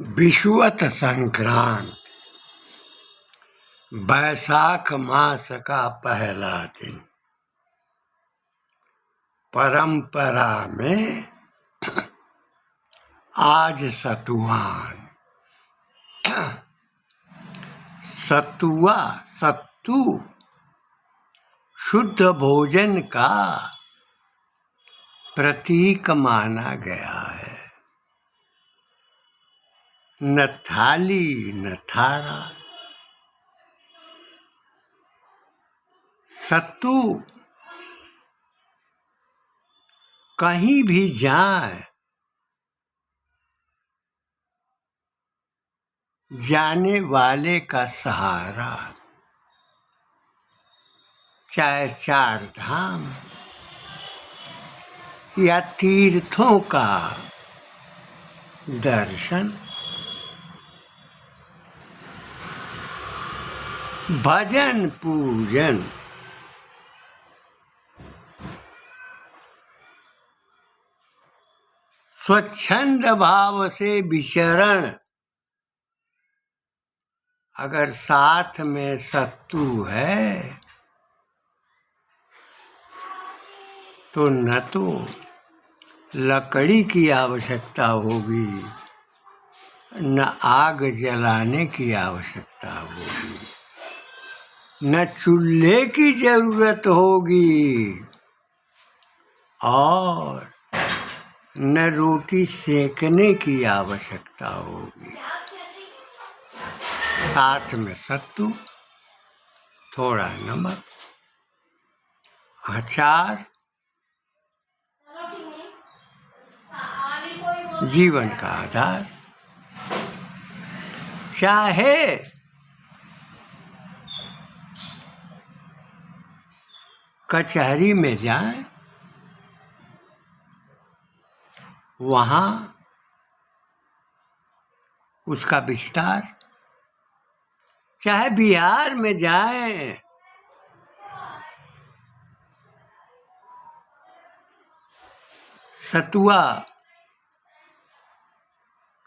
विषुवत संक्रांति बैसाख मास का पहला दिन। परंपरा में आज सतुआन सत्तू शुद्ध भोजन का प्रतीक माना गया है। न थाली न थारा। सत्तू कहीं भी जाए, जाने वाले का सहारा, चाहे चार धाम या तीर्थों का दर्शन, भजन पूजन, स्वच्छंद भाव से विचरण। अगर साथ में सत्तू है तो न तो लकड़ी की आवश्यकता होगी, न आग जलाने की आवश्यकता होगी, न चूल्हे की जरूरत होगी और न रोटी सेकने की आवश्यकता होगी। साथ में सत्तू, थोड़ा नमक, अचार, जीवन का आधार। चाहे कचहरी में जाएं, वहाँ उसका विस्तार, चाहे बिहार में जाएं, सतुआ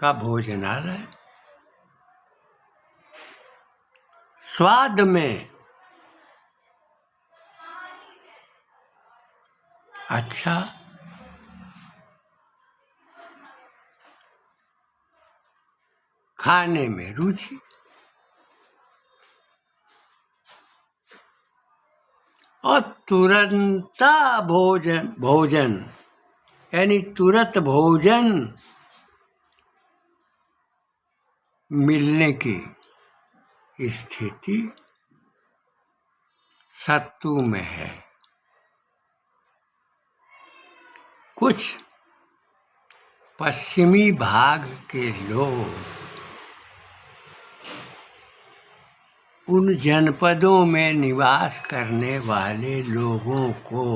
का भोजनालय, स्वाद में अच्छा, खाने में रुचि और तुरंता भोजन यानी तुरंत भोजन मिलने की स्थिति सत्तू में है। कुछ पश्चिमी भाग के लोग उन जनपदों में निवास करने वाले लोगों को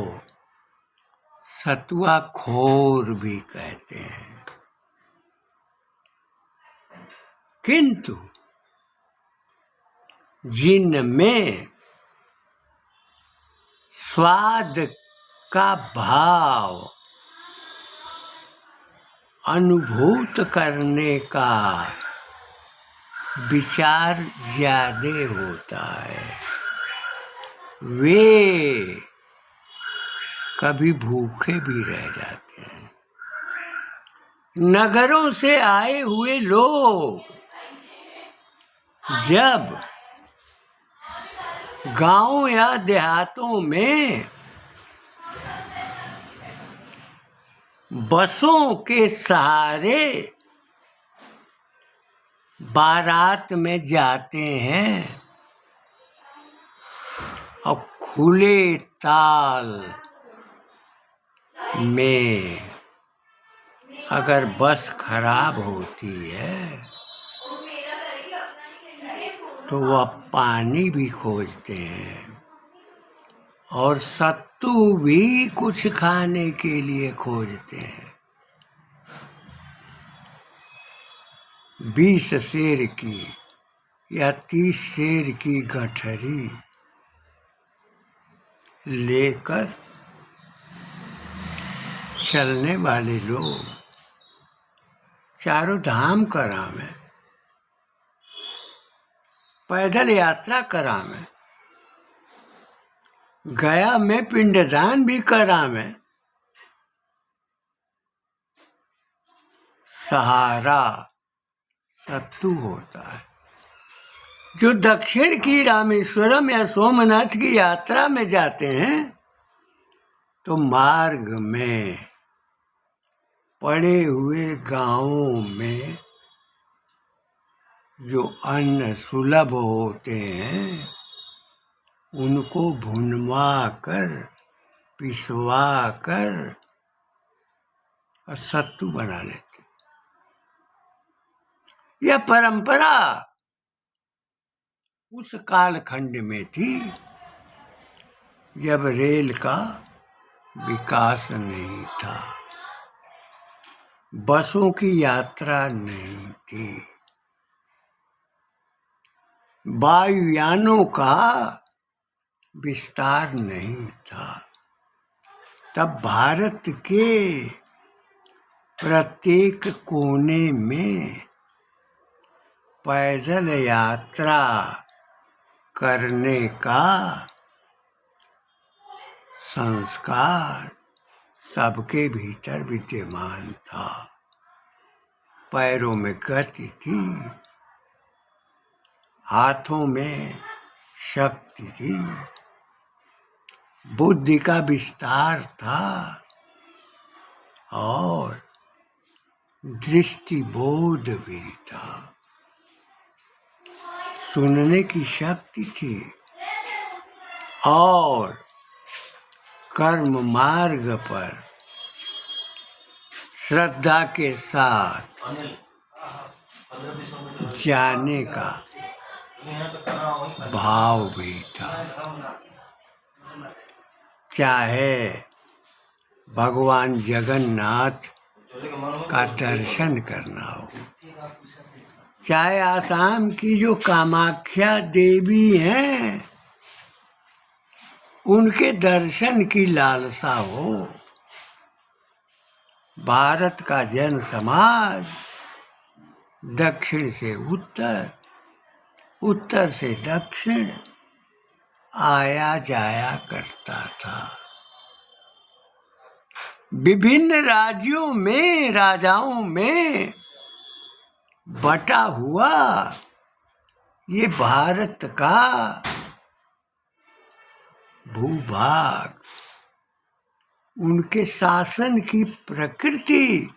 सतुआ खोर भी कहते हैं, किंतु जिनमें स्वाद का भाव अनुभूत करने का विचार ज्यादा होता है, वे कभी भूखे भी रह जाते हैं। नगरों से आए हुए लोग जब गांव या देहातों में बसों के सहारे बारात में जाते हैं और खुले ताल में अगर बस खराब होती है तो वह पानी भी खोजते हैं और सत्तू भी कुछ खाने के लिए खोजते हैं। 20 सेर की या 30 सेर की गठरी लेकर चलने वाले लोग चारों धाम करा मैं, पैदल यात्रा करा मैं, गया मैं पिंडदान भी करा मैं, सहारा सत्तू होता है। जो दक्षिण की रामेश्वरम या सोमनाथ की यात्रा में जाते हैं तो मार्ग में पड़े हुए गांवों में जो अन्न सुलभ होते हैं उनको भुनवा कर, पिसवा कर और सत्तू बना लेते। यह परंपरा उस कालखंड में थी जब रेल का विकास नहीं था, बसों की यात्रा नहीं थी, वायुयानों का विस्तार नहीं था। तब भारत के प्रत्येक कोने में पैदल यात्रा करने का संस्कार सबके भीतर विद्यमान था। पैरों में गति थी, हाथों में शक्ति थी, बुद्धि का विस्तार था और दृष्टिबोध भी था, सुनने की शक्ति थी और कर्म मार्ग पर श्रद्धा के साथ जाने का भाव भी था। चाहे भगवान जगन्नाथ का दर्शन करना हो, चाहे आसाम की जो कामाख्या देवी हैं उनके दर्शन की लालसा हो, भारत का जन समाज दक्षिण से उत्तर, उत्तर से दक्षिण आया जाया करता था। विभिन्न राज्यों में, राजाओं में बटा हुआ ये भारत का भूभाग, उनके शासन की प्रकृति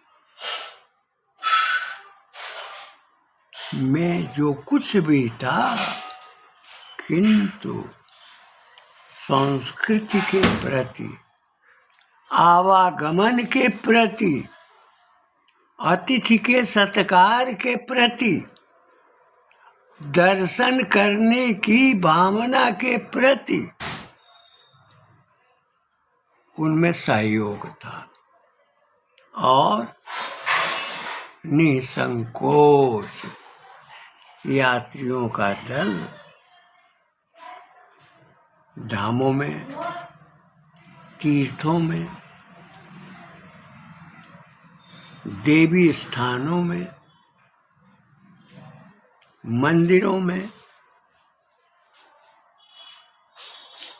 में जो कुछ भी था, किंतु संस्कृति के प्रति, आवागमन के प्रति, अतिथि के सत्कार के प्रति, दर्शन करने की भावना के प्रति उनमें सहयोग था और निसंकोच यात्रियों का दल धामों में, तीर्थों में, देवी स्थानों में, मंदिरों में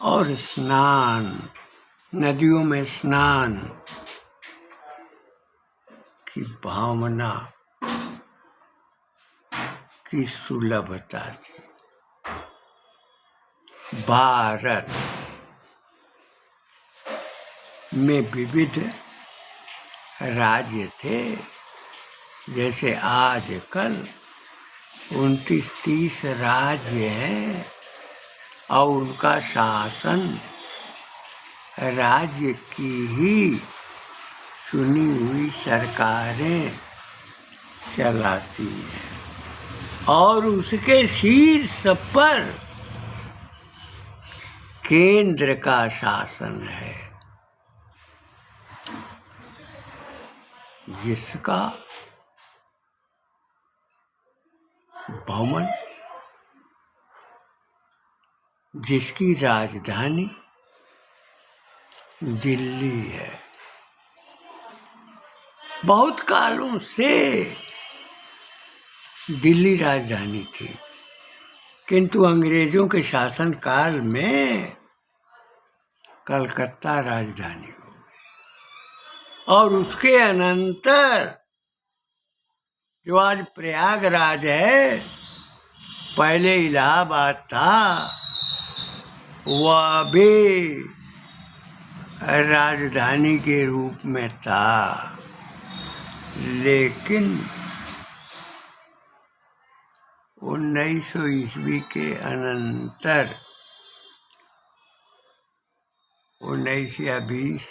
और स्नान, नदियों में स्नान की भावना की सुलभता थी। भारत में विविध राज्य थे, जैसे आजकल 29-30 राज्य हैं और उनका शासन राज्य की ही चुनी हुई सरकारें चलाती हैं और उसके शीर्ष पर केंद्र का शासन है, जिसका भवन, जिसकी राजधानी दिल्ली है। बहुत कालों से दिल्ली राजधानी थी, किंतु अंग्रेजों के शासन काल में कलकत्ता राजधानी हो गई। और उसके अनंतर जो आज प्रयागराज है, पहले इलाहाबाद था, वह भी राजधानी के रूप में था, लेकिन 1900 ईस्वी के अनंतर 19 या 20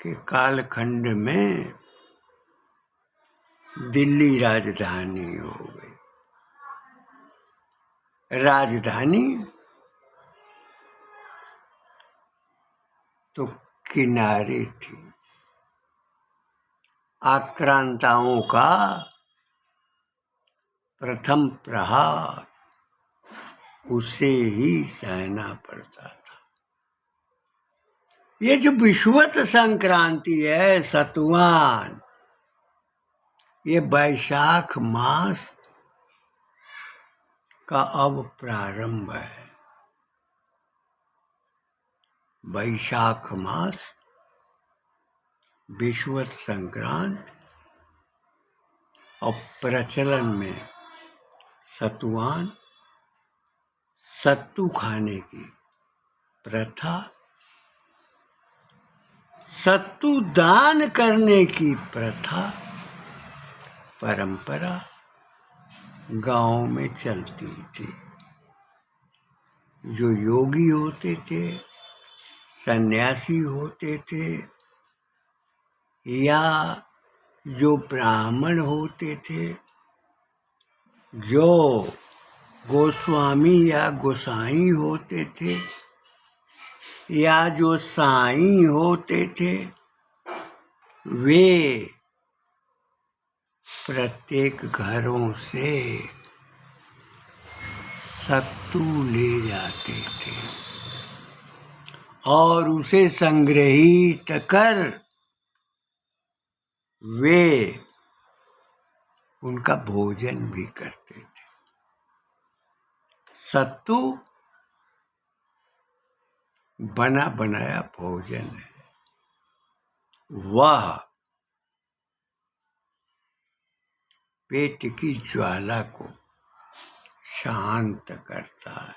के कालखंड में दिल्ली राजधानी हो गई। राजधानी तो किनारे थी, आक्रांताओं का प्रथम प्रहार उसे ही सहना पड़ता था। ये जो विषुवत संक्रांति है, सतुवान, ये वैशाख मास का अब प्रारंभ है। वैशाख मास, विषुवत संक्रांत, और प्रचलन में सतुवान, सत्तू खाने की प्रथा, सत्तू दान करने की प्रथा, परंपरा गांव में चलती थी। जो योगी होते थे, सन्यासी होते थे, या जो ब्राह्मण होते थे, जो गोस्वामी या गोसाई होते थे, या जो साईं होते थे, वे प्रत्येक घरों से सत्तू ले जाते थे और उसे संग्रहित कर वे उनका भोजन भी करते थे। सत्तू बना बनाया भोजन है, वह पेट की ज्वाला को शांत करता है,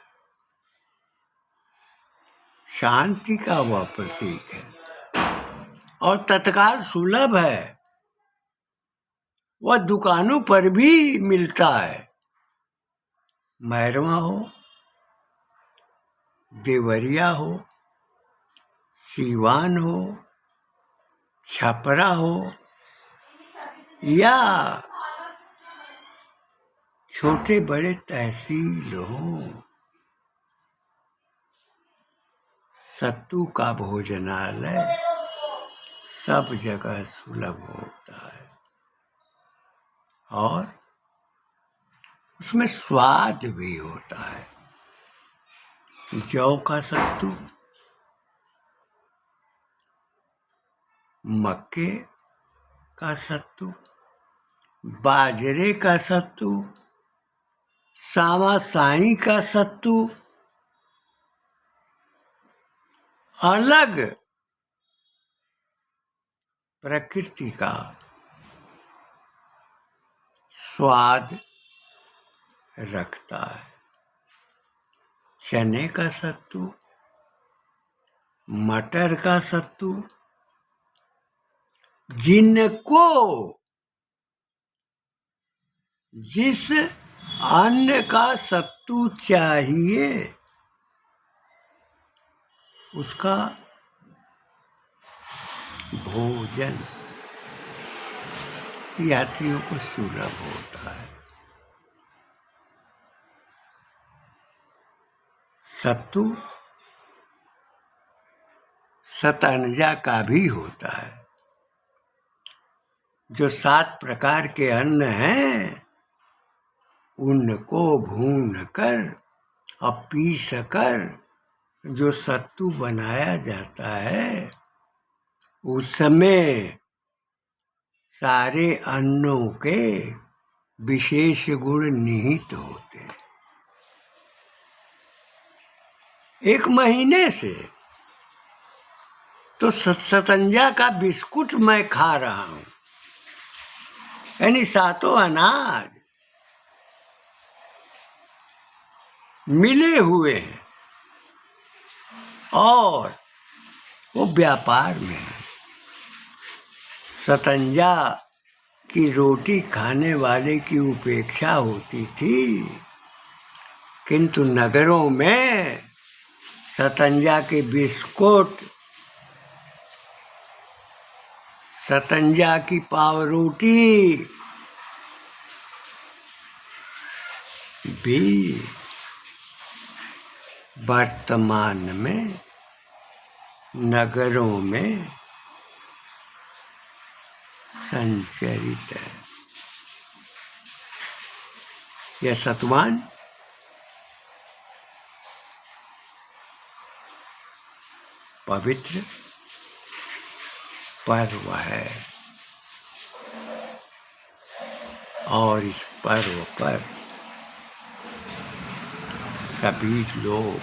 शांति का वह प्रतीक है और तत्काल सुलभ है। वह दुकानों पर भी मिलता है, मैरवा हो, देवरिया हो, सीवान हो, छपरा हो, या छोटे बड़े तहसील हो, सत्तू का भोजनालय सब जगह सुलभ होता है और उसमें स्वाद भी होता है। जौ का सत्तू, मक्के का सत्तू, बाजरे का सत्तू, सावा साई का सत्तू, अलग प्रकृति का स्वाद रखता है। चने का सत्तू, मटर का सत्तू, जिनको जिस अन्न का सत्तू चाहिए उसका भोजन यात्रियों को सुलभ होता है। सत्तू शतअनजा का भी होता है। जो 7 प्रकार के अन्न हैं, उनको भून कर और पीस कर जो सत्तू बनाया जाता है, उसमें सारे अन्नों के विशेष गुण निहित होते हैं। 1 महीने से तो सतंजा का बिस्कुट मैं खा रहा हूं, यानी 7 अनाज मिले हुए हैं और वो व्यापार में है। सतंजा की रोटी खाने वाले की उपेक्षा होती थी, किंतु नगरों में सतंजा के बिस्कुट, सतंजा की पाव रोटी भी वर्तमान में नगरों में संचरित है। यह सतवान पवित्र पर्व है और इस पर्व पर सभी लोग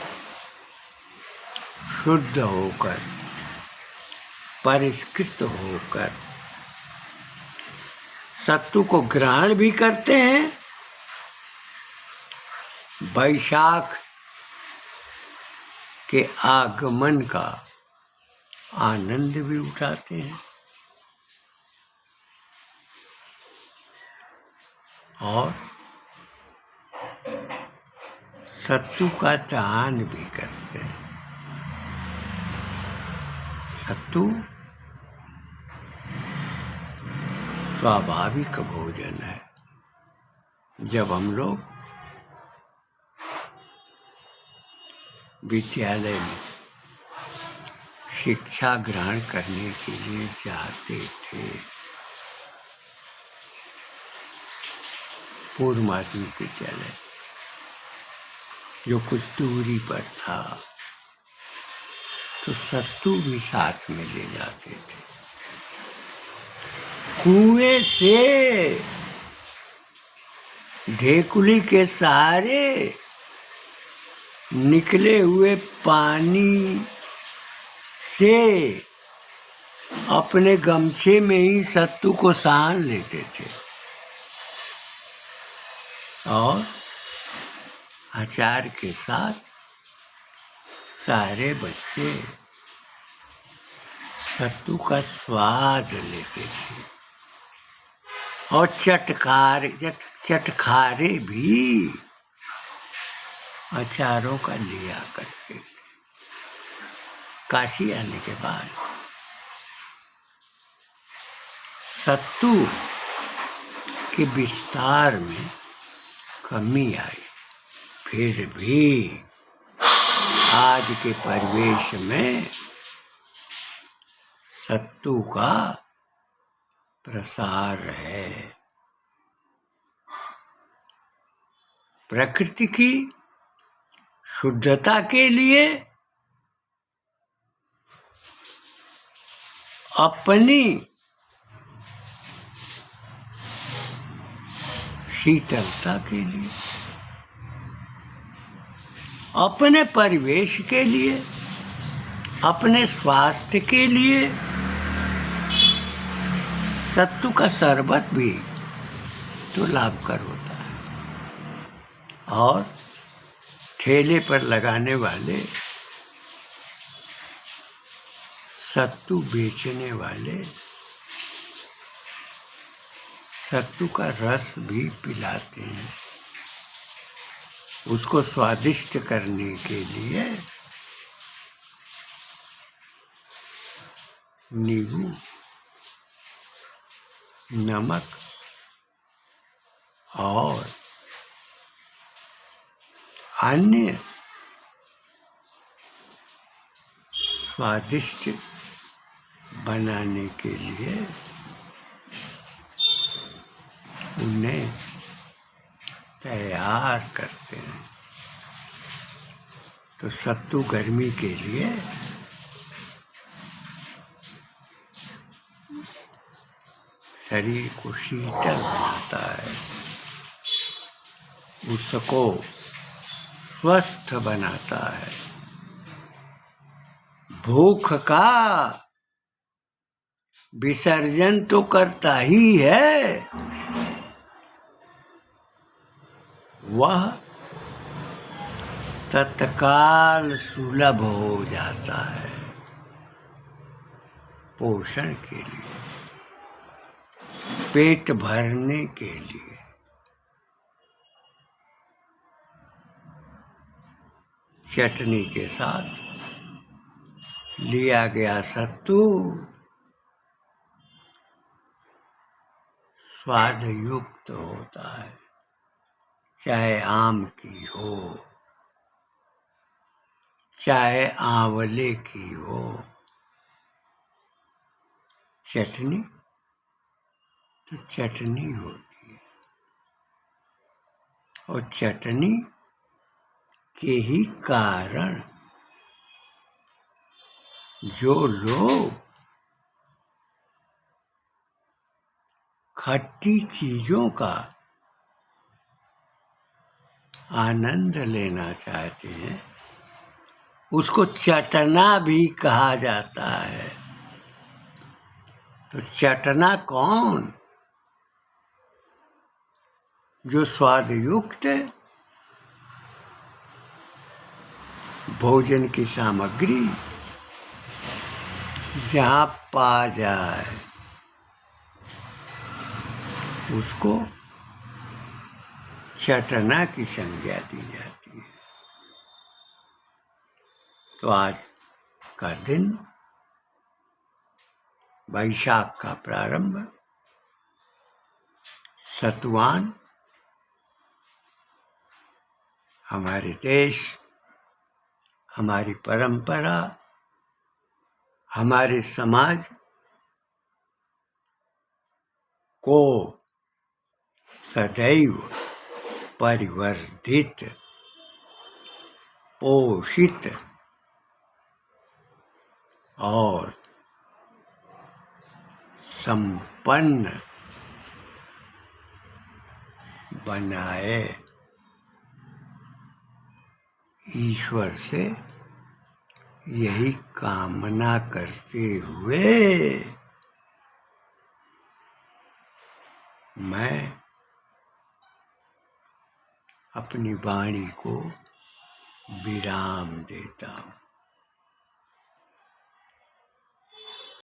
शुद्ध होकर, परिष्कृत होकर सत्तू को ग्रहण भी करते हैं, वैशाख के आगमन का आनंद भी उठाते हैं और सत्तू का दान भी करते हैं। सत्तू स्वाभाविक भोजन है। जब हम लोग विद्यालय में शिक्षा ग्रहण करने के लिए जाते थे, पूर्व माध्यमिक विद्यालय जो कुछ दूरी पर था, तो सत्तू भी साथ में ले जाते थे। कुएं से ढेकुली के सहारे निकले हुए पानी से अपने गमछे में ही सत्तू को सान लेते थे और अचार के साथ सारे बच्चे सत्तू का स्वाद लेते थे और चटखारे भी अचारों का लिया करते थे। काशी आने के बाद सत्तू के विस्तार में कमी आई, फिर भी आज के परिवेश में सत्तू का प्रसार है। प्रकृति की शुद्धता के लिए, अपनी शीतलता के लिए, अपने परिवेश के लिए, अपने स्वास्थ्य के लिए सत्तू का शरबत भी तो लाभकर होता है। और ठेले पर लगाने वाले, सत्तू बेचने वाले सत्तू का रस भी पिलाते हैं। उसको स्वादिष्ट करने के लिए नींबू, नमक और अन्य स्वादिष्ट बनाने के लिए उन्हें तैयार करते हैं। तो सत्तू गर्मी के लिए शरीर को शीतल बनाता है। उसको स्वस्थ बनाता है। भूख का विसर्जन तो करता ही है, वह तत्काल सुलभ हो जाता है पोषण के लिए, पेट भरने के लिए। चटनी के साथ लिया गया सत्तू स्वाद युक्त होता है, चाहे आम की हो, चाहे आंवले की हो। चटनी तो चटनी होती है, और चटनी के ही कारण जो लोग खट्टी चीजों का आनंद लेना चाहते हैं, उसको चटना भी कहा जाता है। तो चटना कौन? जो स्वाद युक्त भोजन की सामग्री जहाँ पा जाए, उसको चटना की संज्ञा दी जाती है। तो आज का दिन, वैशाख का प्रारंभ, सतुआन हमारे देश, हमारी परंपरा, हमारे समाज को सदैव परिवर्धित, पोषित और संपन्न बनाए, ईश्वर से यही कामना करते हुए मैं अपनी वाणी को विराम देता हूँ।